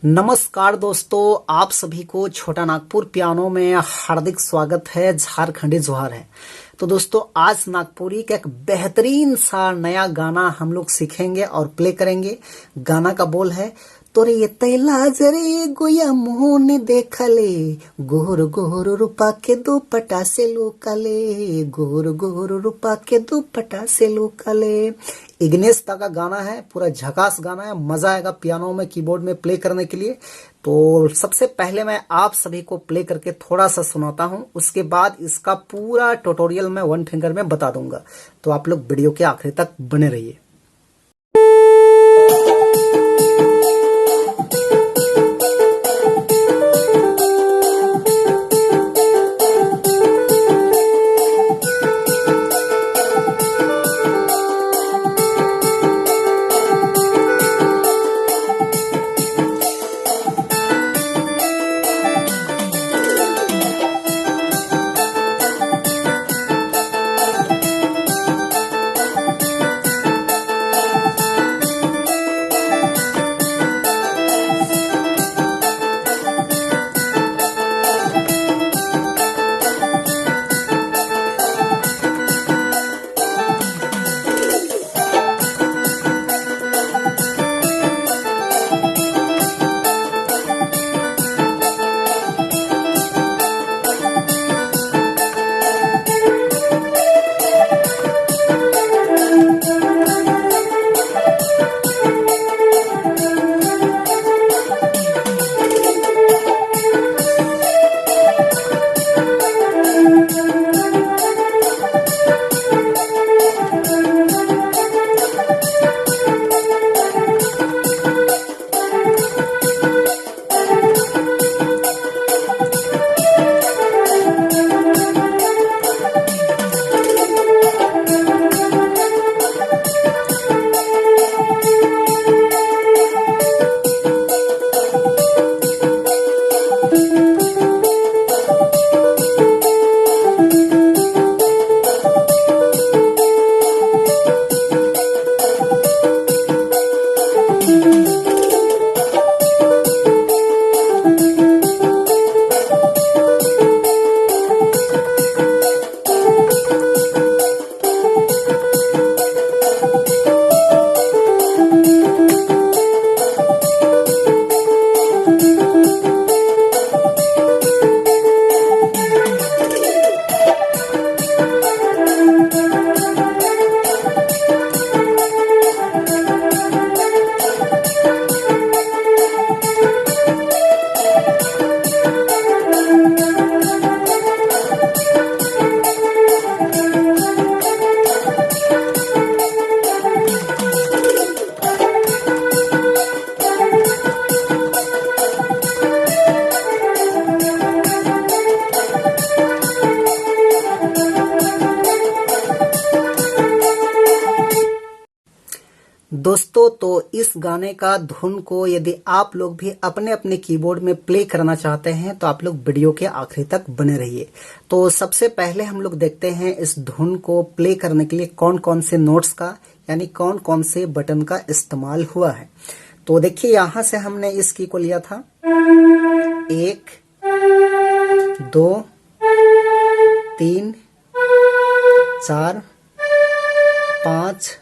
नमस्कार दोस्तों, आप सभी को छोटा नागपुर पियानो में हार्दिक स्वागत है। झारखंडी जोहार है। तो दोस्तों, आज नागपुरी का एक बेहतरीन सा नया गाना हम लोग सीखेंगे और प्ले करेंगे। गाना का बोल है, तोरे ये तैला जरे गोया मोहन देखले, गोर गोर रूपा के दुपट्टा से लोकले, गोर गोर रूपा के दुपट्टा से लोकले। इग्नेश दा का गाना है, पूरा झकास गाना है, मजा आएगा पियानो में कीबोर्ड में प्ले करने के लिए। तो सबसे पहले मैं आप सभी को प्ले करके थोड़ा सा सुनाता हूं, उसके बाद इसका पूरा ट्यूटोरियल मैं वन फिंगर में बता दूंगा। तो आप लोग वीडियो के आखिर तक बने रहिए। दोस्तों, तो इस गाने का धुन को यदि आप लोग भी अपने अपने कीबोर्ड में प्ले करना चाहते हैं तो आप लोग वीडियो के आखिरी तक बने रहिए। तो सबसे पहले हम लोग देखते हैं इस धुन को प्ले करने के लिए कौन कौन से नोट्स का यानी कौन कौन से बटन का इस्तेमाल हुआ है। तो देखिए, यहां से हमने इस की को लिया था 1 2 3 4 5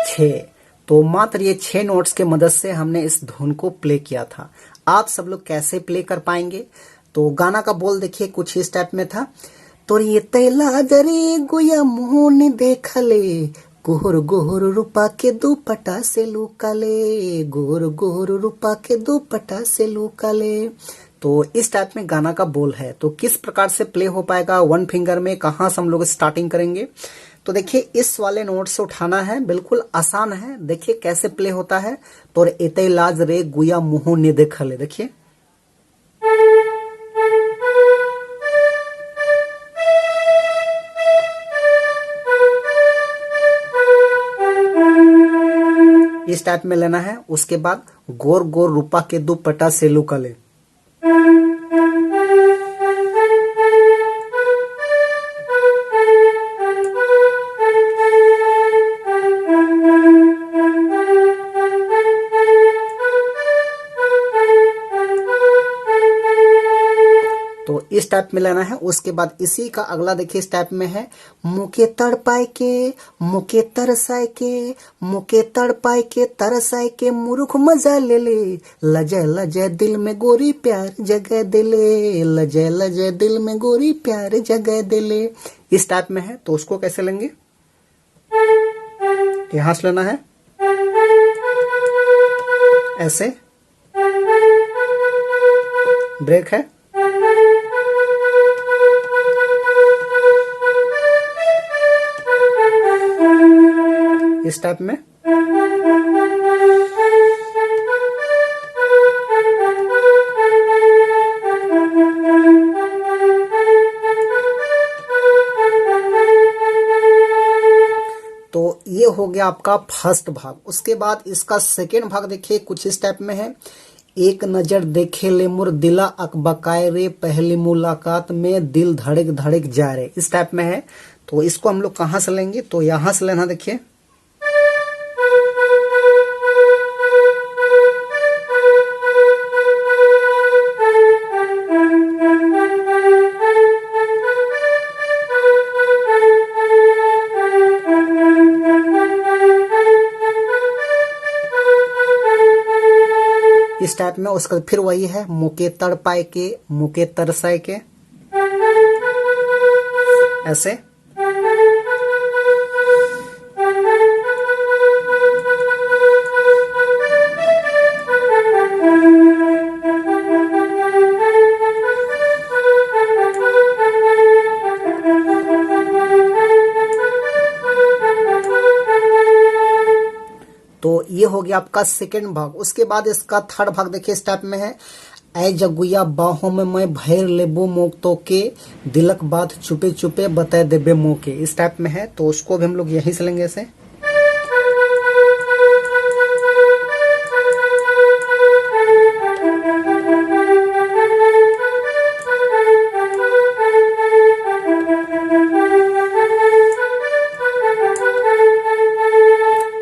6। तो मात्र ये 6 नोट्स के मदद से हमने इस धुन को प्ले किया था। आप सब लोग कैसे प्ले कर पाएंगे? तो गाना का बोल देखिए कुछ इस टाइप में था, तो ये तैला दरे गोया मोहन देखले, गोर गोर रूपा के दुपट्टा से लुकाले, गोर गोर रूपा के दुपट्टा से लुकाले। तो इस टाइप में गाना का बोल है। तो किस प्रकार से प्ले हो पाएगा वन फिंगर में, कहां से हम लोग स्टार्टिंग करेंगे? तो देखिए, इस वाले नोट से उठाना है, बिल्कुल आसान है। देखिए कैसे प्ले होता है, तो एते लाज रे गुया मुंह ने देखले। देखिए, इस टाइप में लेना है। उसके बाद गोर गोर रूपा के दुपट्टा से लुकले, इस टाइप में लेना है। उसके बाद इसी का अगला देखिए इस टाइप में है, मुके तड़ पाए के मुके तरसाए के मुके तड़ पाए के तरसाए के मुरुख मजा ले ले, लजे लजे दिल में गोरी प्यार जगह दे ले, लजे लजे दिल में गोरी प्यार जगह दे ले। इस टाइप में है। तो उसको कैसे लेंगे, यहां से लेना है ऐसे, ब्रेक है, इस टाइप में। तो ये हो गया आपका फर्स्ट भाग। उसके बाद इसका सेकेंड भाग देखिए कुछ इस टाइप में है, एक नजर देखे ले मुर दिला अकबकाए रे, पहली मुलाकात में दिल धड़क धड़क जा रे। इस टाइप में है। तो इसको हम लोग कहां से लेंगे, तो यहां से लेना देखिए, इस टाइप में। उसका फिर वही है, मुके तड़ पाए के मुके तरसाए के, ऐसे। तो ये हो गया आपका सेकेंड भाग। उसके बाद इसका थर्ड भाग देखिए इस टाइप में है, ऐ जगुया बाहों में मैं भैर लेबो मोक तो के, दिलक बात चुपे चुपे बता देबे मोके। इस टाइप में है। तो उसको भी हम लोग यहीं से लेंगे ऐसे,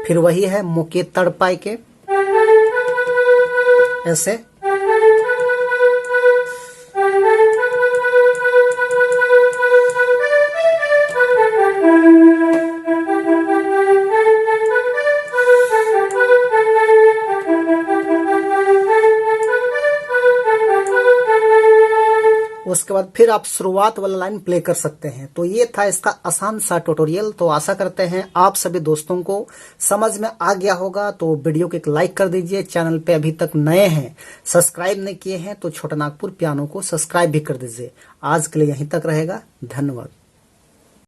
फिर वही है, मुके तड़ पाए के, ऐसे। उसके बाद फिर आप शुरुआत वाला लाइन प्ले कर सकते हैं। तो ये था इसका आसान सा ट्यूटोरियल। तो आशा करते हैं आप सभी दोस्तों को समझ में आ गया होगा। तो वीडियो को एक लाइक कर दीजिए, चैनल पे अभी तक नए हैं सब्सक्राइब नहीं किए हैं तो छोटा नागपुर पियानो को सब्सक्राइब भी कर दीजिए। आज के लिए यहीं तक रहेगा, धन्यवाद।